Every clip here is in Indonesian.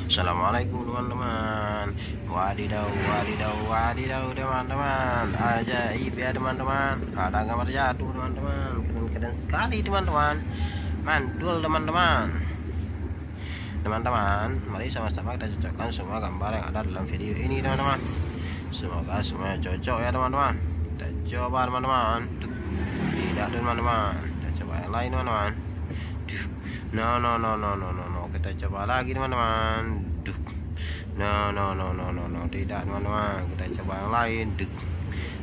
Assalamualaikum teman-teman. Wadidaw, wadidaw, wadidaw teman-teman. Ajaib ya teman-teman. Ada gambar jatuh teman-teman. Keren sekali teman-teman. Mantul teman-teman. Teman-teman, mari sama-sama kita cocokkan semua gambar yang ada dalam video ini teman-teman. Semoga semuanya cocok ya teman-teman. Kita coba teman-teman. Tidak teman-teman. Kita coba yang lain teman-teman. No no no no no no no. Kita coba lagi teman-teman. No no no no no no. Tidak teman-teman. Kita coba yang lain.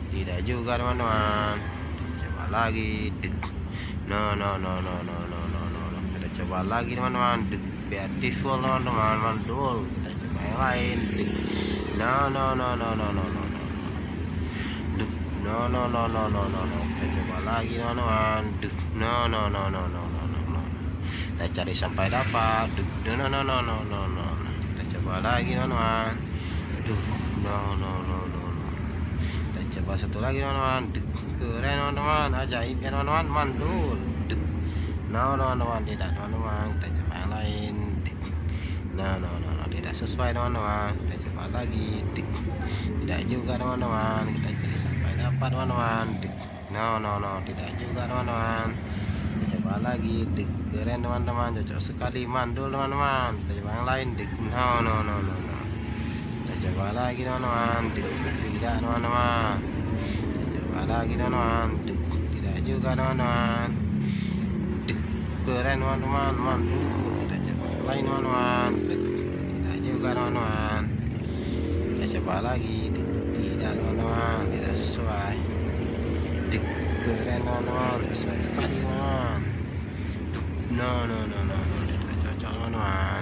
Tidak juga teman-teman. Coba lagi. No no no no no no no no no. Kita coba lagi teman-teman. Beautiful teman-teman. Mantul. Kita coba yang lain. No no no no no no no. No no no no no no no. Kita coba lagi teman-teman. No no no no no no. Kita cari sampai dapat. No no no no no no. Kita coba lagi teman-teman. No no no no no. Kita coba satu lagi teman-teman. Keren teman-teman, ajaib ya teman-teman, mantul. No teman-teman, tidak teman-teman. Kita coba yang lain. No no no no, tidak sesuai teman-teman. Kita coba lagi. Tidak juga teman-teman. Kita cari sampai dapat teman-teman. No no no, tidak juga teman-teman. Coba lagi. Keren teman-teman, cocok sekali, mantul teman-teman. Kita coba yang lain. No no no no no. Kita coba lagi teman-teman. Tidak teman-teman. Kita coba lagi teman-teman. Tidak juga teman-teman. Keren teman-teman, mantul. Kita coba yang lain teman-teman. Tidak juga teman-teman. Kita coba lagi. Tidak teman-teman, tidak sesuai. Keren teman-teman, sesuai sekali teman. No no no no no, tidak cocok teman-teman.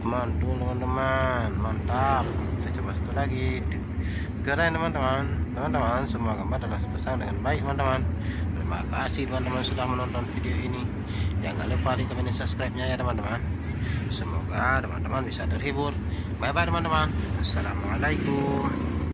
Mantul teman-teman, mantap. Kita coba satu lagi. Keren teman-teman. Teman-teman, semua gambar telah terpasang dengan baik teman-teman. Terima kasih teman-teman sudah menonton video ini. Jangan lupa di komen dan subscribe-nya ya teman-teman. Semoga teman-teman bisa terhibur. Bye bye teman-teman. Assalamualaikum.